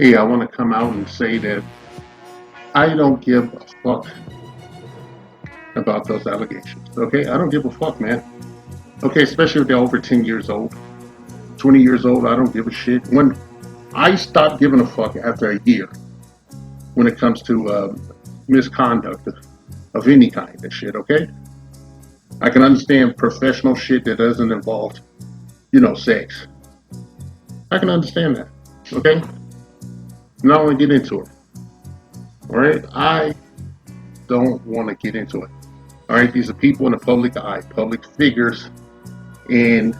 Hey, I want to come out and say that I don't give a fuck about those allegations. Okay, I don't give a fuck, man. Okay, especially if they're over 10 years old, 20 years old. I don't give a shit. When I stopped giving a fuck after a year, when it comes to misconduct of any kind of shit. Okay, I can understand professional shit that doesn't involve, sex. I can understand that. Okay, I'm not want to get into it. All right, I don't want to get into it. All right, these are people in the public eye, public figures, and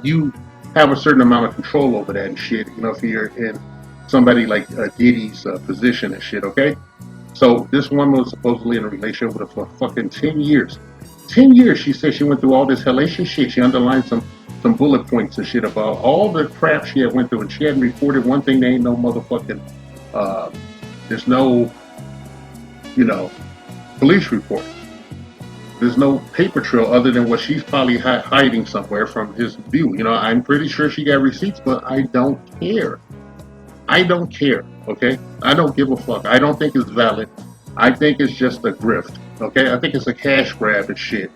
you have a certain amount of control over that and shit. If you're in somebody like Diddy's position and shit. Okay, so this woman was supposedly in a relationship with him for fucking 10 years. 10 years, she said she went through all this hellacious shit. She underlined some bullet points and shit about all the crap she had went through, and she hadn't reported one thing. There ain't no motherfucking. Uh, there's no, you know, police report. There's no paper trail other than what she's probably hiding somewhere from his view. I'm pretty sure she got receipts, but I don't care. I don't care. Okay, I don't give a fuck. I don't think it's valid. I think it's just a grift. Okay, I think it's a cash grab and shit.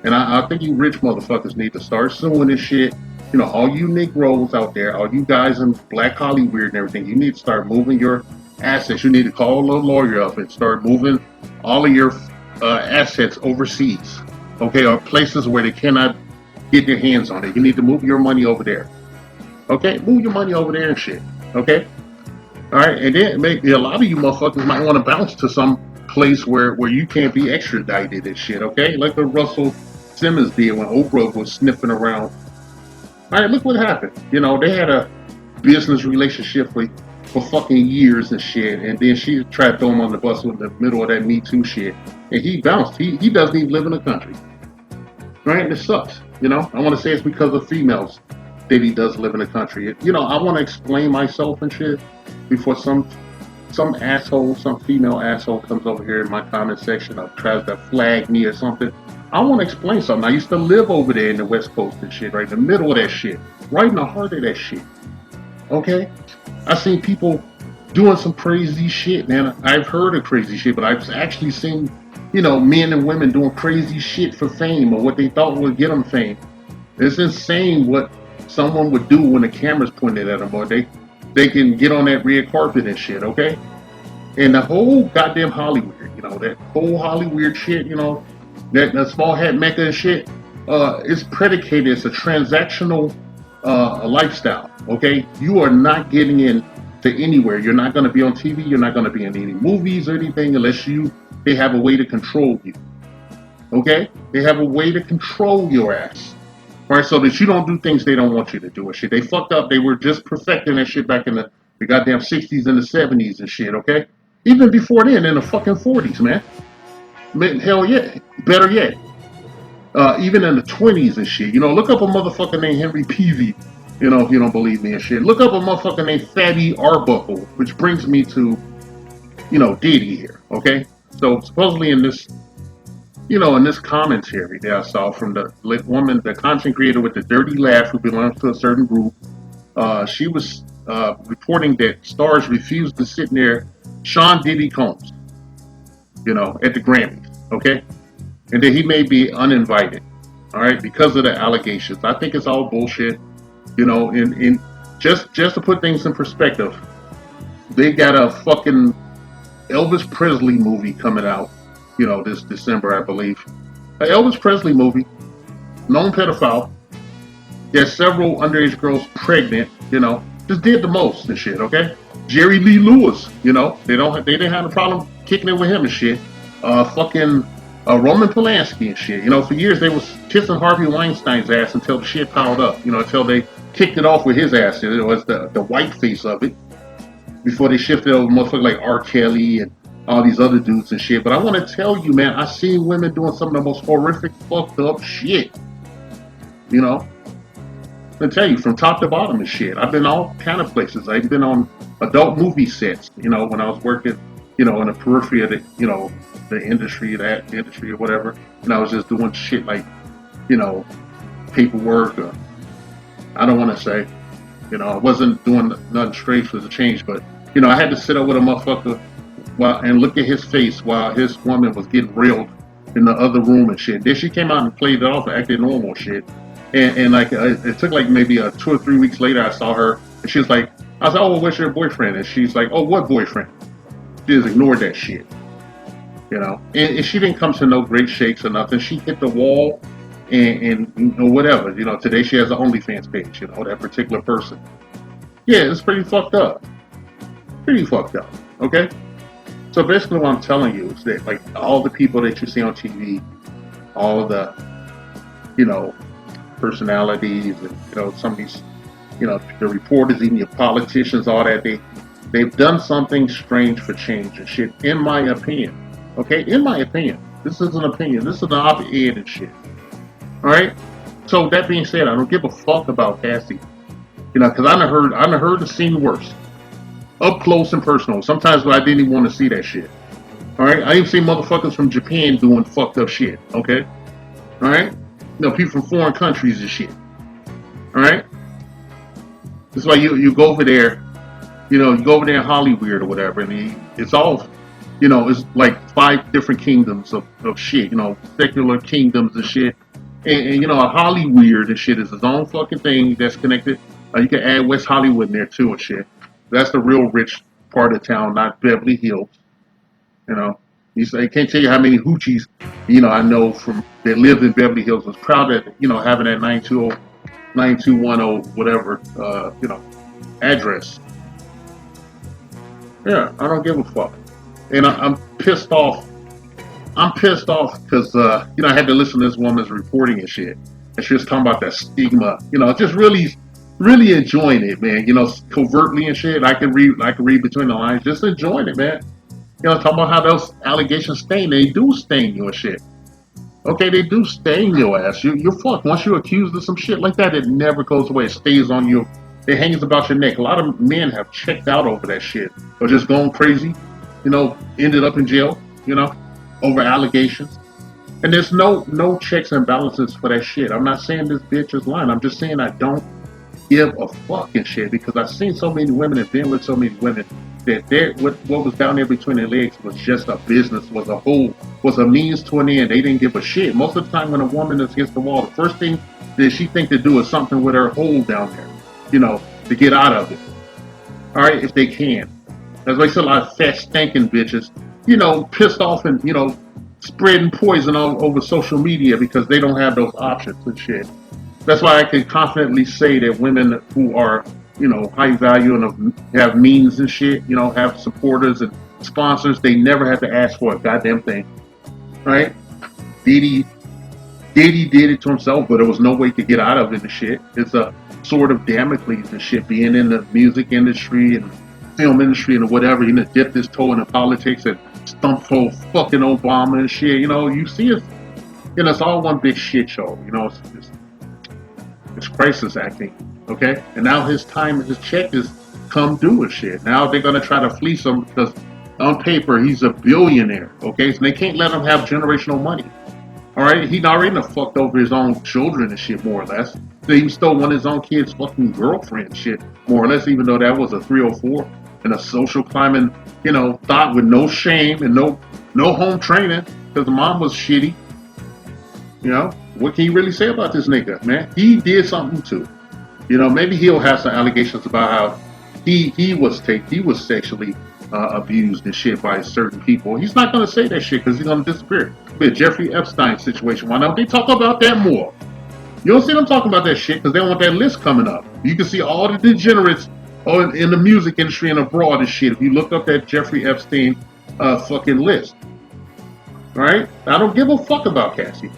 And I think you rich motherfuckers need to start suing this shit. All you Negroes out there, all you guys in Black Hollywood and everything, you need to start moving your assets. You need to call a lawyer up and start moving all of your assets overseas, okay, or places where they cannot get their hands on it. You need to move your money over there, okay? Move your money over there and shit, okay? All right, and then maybe a lot of you motherfuckers might want to bounce to some place where you can't be extradited and shit, okay? Like the Russell Simmons did when Oprah was sniffing around. All right, look what happened. They had a business relationship for fucking years and shit, and then she tried to throw him on the bus in the middle of that Me Too shit, and he bounced. He doesn't even live in the country, right? And it sucks. I want to say it's because of females that he does live in the country. I want to explain myself and shit before some asshole, some female asshole comes over here in my comment section or tries to flag me or something. I want to explain something. I used to live over there in the West Coast and shit, right in the middle of that shit, right in the heart of that shit. Okay, I seen people doing some crazy shit, man. I've heard of crazy shit, but I've actually seen, men and women doing crazy shit for fame or what they thought would get them fame. It's insane what someone would do when the camera's pointed at them, or they can get on that red carpet and shit, okay? And the whole goddamn Hollywood, that whole Hollywood shit, that small hat mecca and shit, is predicated, it's a transactional lifestyle, okay? You are not getting in to anywhere. You're not going to be on TV. You're not going to be in any movies or anything unless they have a way to control you, okay? They have a way to control your ass. Right, so that you don't do things they don't want you to do and shit. They fucked up. They were just perfecting that shit back in the goddamn 60s and the 70s and shit, okay? Even before then, in the fucking 40s, man. Hell yeah. Better yet. Even in the 20s and shit. Look up a motherfucker named Henry Peavy, if you don't believe me and shit. Look up a motherfucker named Fatty Arbuckle, which brings me to, Diddy here, okay? So supposedly in this commentary that I saw from the woman, the content creator with the dirty laugh who belongs to a certain group, she was reporting that stars refused to sit near Sean Diddy Combs, at the Grammys, okay? And that he may be uninvited, all right, because of the allegations. I think it's all bullshit, and just to put things in perspective, they got a fucking Elvis Presley movie coming out, this December, I believe. An Elvis Presley movie, known pedophile, gets several underage girls pregnant, just did the most and shit, okay? Jerry Lee Lewis, they didn't have a problem kicking it with him and shit. Fucking Roman Polanski and shit. For years they was kissing Harvey Weinstein's ass until the shit piled up, until they kicked it off with his ass. It was the white face of it before they shifted over motherfuckers like R. Kelly and all these other dudes and shit. But I want to tell you, man, I seen women doing some of the most horrific, fucked up shit. I tell you, from top to bottom and shit. I've been all kind of places. I've been on adult movie sets, when I was working, in the periphery of the industry, that industry or whatever. And I was just doing shit like, paperwork or, I don't want to say, I wasn't doing nothing strange for the change, but I had to sit up with a motherfucker while and look at his face while his woman was getting railed in the other room and shit. Then she came out and played it off and acted normal shit. And like it took like maybe 2 or 3 weeks later, I saw her and she was like, I was like, oh, well, what's your boyfriend? And she's like, oh, what boyfriend? She just ignored that shit. And she didn't come to no great shakes or nothing. She hit the wall and whatever. Today she has an OnlyFans page. That particular person. Yeah, it's pretty fucked up. Pretty fucked up. Okay. So basically, what I'm telling you is that like all the people that you see on TV, all the you know personalities, and some of these, the reporters, even your politicians, all that they've done something strange for change and shit. In my opinion, okay, in my opinion, this is an opinion. This is an op-ed and shit. All right. So that being said, I don't give a fuck about Cassie. Because I done heard the scene worse, up close and personal. Sometimes I didn't even want to see that shit. All right. I even see motherfuckers from Japan doing fucked up shit. Okay. All right. People from foreign countries and shit. All right. That's why you go over there. You go over there in Hollywood or whatever, and it's all, it's like 5 different kingdoms of shit. Secular kingdoms and shit. And Hollywood and shit is its own fucking thing that's connected. You can add West Hollywood in there too and shit. That's the real rich part of town, not Beverly Hills. You know, I can't tell you how many hoochies, I know from that lived in Beverly Hills was proud of, having that 9210 whatever, address. Yeah, I don't give a fuck. And I'm pissed off. I'm pissed off because, I had to listen to this woman's reporting and shit. And she was talking about that stigma, just really enjoying it, man. Covertly and shit. I can read between the lines, just enjoying it, man. Talking about how those allegations stain. They do stain you and shit. Okay, they do stain your ass. You're fucked. Once you're accused of some shit like that, it never goes away. It stays on you. It hangs about your neck. A lot of men have checked out over that shit, or just gone crazy. Ended up in jail. Over allegations. And there's no checks and balances for that shit. I'm not saying this bitch is lying. I'm just saying I don't give a fucking shit because I've seen so many women and been with so many women that what was down there between their legs was just a business, was a means to an end. They didn't give a shit. Most of the time when a woman is against the wall, the first thing that she think to do is something with her hole down there, to get out of it. All right, if they can. That's why I see a lot of fat stinking bitches, pissed off and, spreading poison all over social media because they don't have those options and shit. That's why I can confidently say that women who are, high value and have means and shit, have supporters and sponsors, they never have to ask for a goddamn thing. Right? Diddy did it to himself, but there was no way to get out of it and shit. It's a sword of Damocles and shit, being in the music industry and film industry and whatever. He dipped his toe into politics and stumped for fucking Obama and shit. You see it. It's all one big shit show. It's crisis acting. Okay, and now his check is come due and shit. Now they're gonna try to fleece him because on paper he's a billionaire. Okay, so they can't let him have generational money. All right, he already fucked over his own children and shit, more or less. So he stole one of his own kids' fucking girlfriend shit, more or less. Even though that was a 304 and a social climbing, thought with no shame and no home training because the mom was shitty. What can you really say about this nigga, man? He did something too. Maybe he'll have some allegations about how he was sexually abused and shit by certain people. He's not gonna say that shit because he's gonna disappear. The Jeffrey Epstein situation. Why don't they talk about that more? You don't see them talking about that shit because they don't want that list coming up. You can see all the degenerates in the music industry and abroad and shit. If you look up that Jeffrey Epstein fucking list, right? I don't give a fuck about Cassie.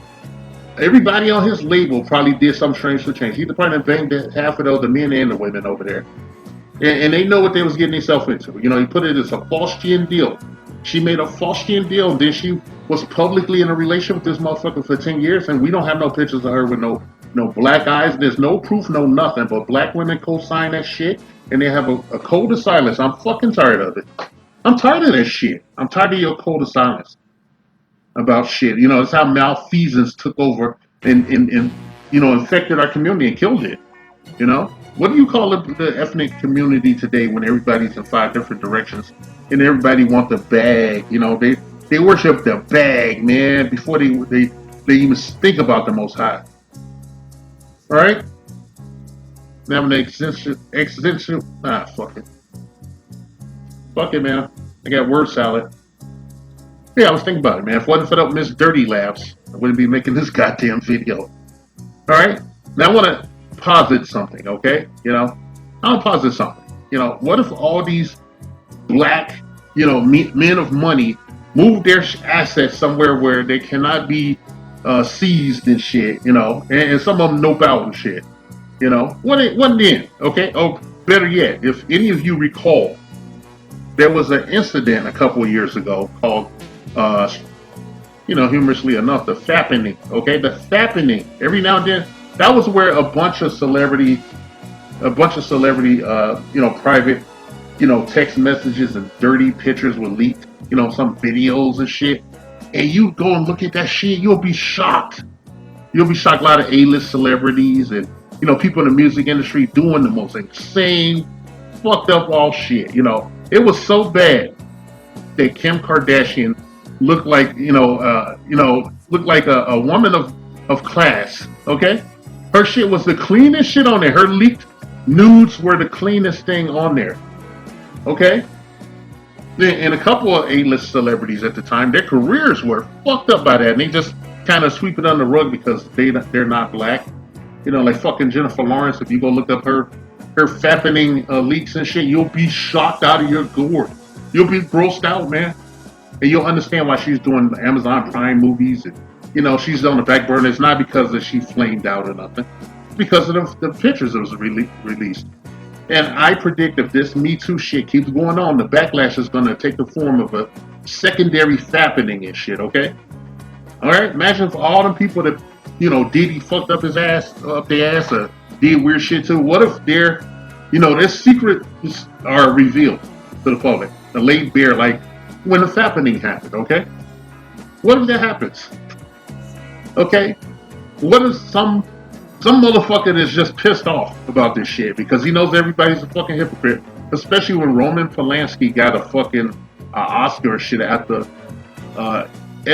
Everybody on his label probably did something strange to change. He probably banged half of those, the men and the women over there. And they know what they was getting themselves into. He put it as a Faustian deal. She made a Faustian deal, and then she was publicly in a relationship with this motherfucker for 10 years, and we don't have no pictures of her with no black eyes. There's no proof, no nothing, but black women co-sign that shit, and they have a code of silence. I'm fucking tired of it. I'm tired of that shit. I'm tired of your code of silence about shit. It's how malfeasance took over and infected our community and killed it. What do you call the ethnic community today when everybody's in five different directions and everybody want the bag? You know, they worship the bag, man, before they even think about the Most High. All right, they have an existential. Fuck it, man. I got word salad. Yeah, I was thinking about it, man. If it wasn't for that Miss Dirty Labs, I wouldn't be making this goddamn video. All right, now I want to posit something, okay? You know, I'll posit something. You know, what if all these black, men of money move their assets somewhere where they cannot be seized and shit, and some of them nope out and shit, what then, okay? Oh, better yet, if any of you recall, there was an incident a couple of years ago called, humorously enough, the fappening, okay? The fappening, every now and then, that was where a bunch of celebrity, private, text messages and dirty pictures were leaked, some videos and shit. And you go and look at that shit, you'll be shocked. You'll be shocked. A lot of A-list celebrities and, people in the music industry doing the most insane, fucked up all shit, It was so bad that Kim Kardashian looked like, looked like a woman of class, okay? Her shit was the cleanest shit on there. Her leaked nudes were the cleanest thing on there. Okay? And a couple of A-list celebrities at the time, their careers were fucked up by that. And they just kind of sweep it under the rug because they're not black. Like fucking Jennifer Lawrence, if you go look up her fappening leaks and shit, you'll be shocked out of your gourd. You'll be grossed out, man. And you'll understand why she's doing Amazon Prime movies. And, she's on the back burner. It's not because that she flamed out or nothing. It's because of the pictures that was released. And I predict if this Me Too shit keeps going on, the backlash is going to take the form of a secondary fappening and shit, okay? All right? Imagine if all the people that, Diddy fucked up their ass or did weird shit too. What if their secrets are revealed to the public? The laid bare, like when the fappening happened, okay? What if that happens? Okay? What if some motherfucker is just pissed off about this shit because he knows everybody's a fucking hypocrite, especially when Roman Polanski got a fucking Oscar shit at the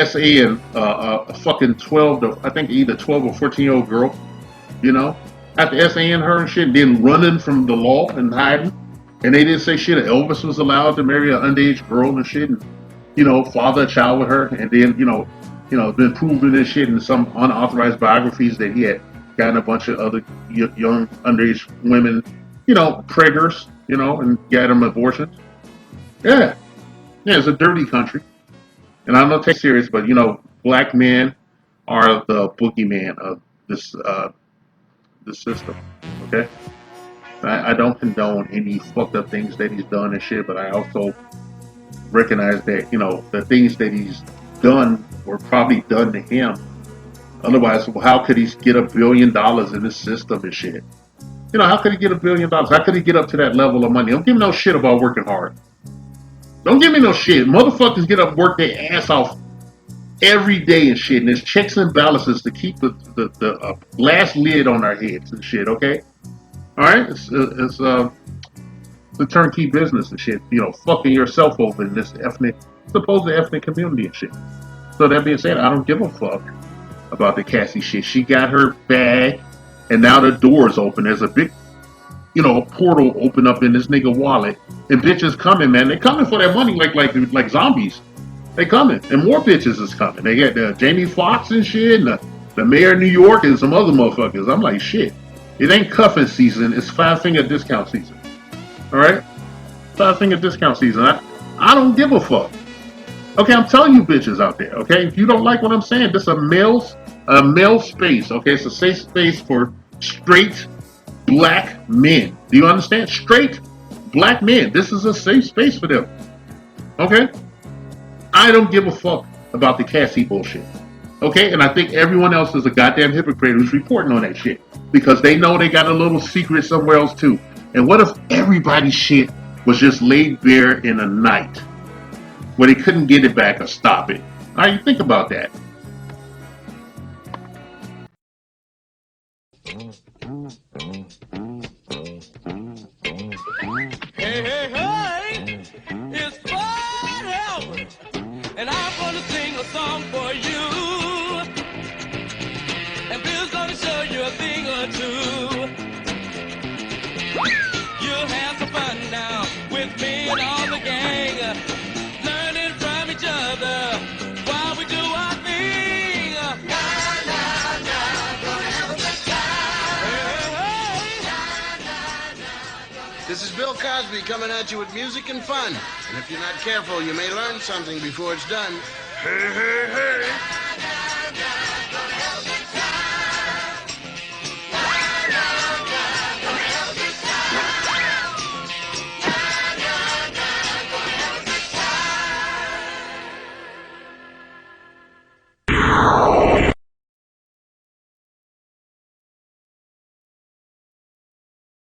SA and a fucking 12 to, I think either 12 or 14-year-old girl, after SAing her and shit, then running from the law and hiding. And they didn't say shit. Elvis was allowed to marry an underage girl and shit, and father a child with her, and then been proven this shit in some unauthorized biographies that he had gotten a bunch of other young underage women, preggers, and got them abortions. Yeah, it's a dirty country, and I'm not taking serious, but black men are the boogeyman of this system. Okay. I don't condone any fucked up things that he's done and shit, but I also recognize that, the things that he's done were probably done to him. Otherwise, how could he get $1 billion in this system and shit? How could he get $1 billion? How could he get up to that level of money? Don't give me no shit about working hard. Don't give me no shit. Motherfuckers get up, work their ass off every day and shit, and there's checks and balances to keep the glass lid on our heads and shit, okay? All right, it's the turnkey business and shit. Fucking yourself over in this supposed ethnic community and shit. So that being said, I don't give a fuck about the Cassie shit. She got her bag, and now the door's open. There's a big, portal open up in this nigga wallet, and bitches coming, man. They coming for their money like zombies. They coming, and more bitches is coming. They got Jamie Foxx and shit, and the mayor of New York, and some other motherfuckers. I'm like, shit. It ain't cuffing season. It's 5-finger discount season. All right? 5-finger discount season. I don't give a fuck. Okay, I'm telling you bitches out there, okay? If you don't like what I'm saying, this is a male space, okay? It's a safe space for straight black men. Do you understand? Straight black men. This is a safe space for them. Okay? I don't give a fuck about the Cassie bullshit. Okay? And I think everyone else is a goddamn hypocrite who's reporting on that shit. Because they know they got a little secret somewhere else too. And what if everybody's shit was just laid bare in a night where they couldn't get it back or stop it? How do you think about that? It's Fort Howard, and I'm gonna sing a song for you. And Bill's gonna show you a thing or two. You'll have some fun now with me and all the gang, learning from each other while we do our thing. Na, na, na, gonna have a good time. Hey, hey. This is Bill Cosby coming at you with music and fun. And if you're not careful, you may learn something before it's done. Hey, hey, hey.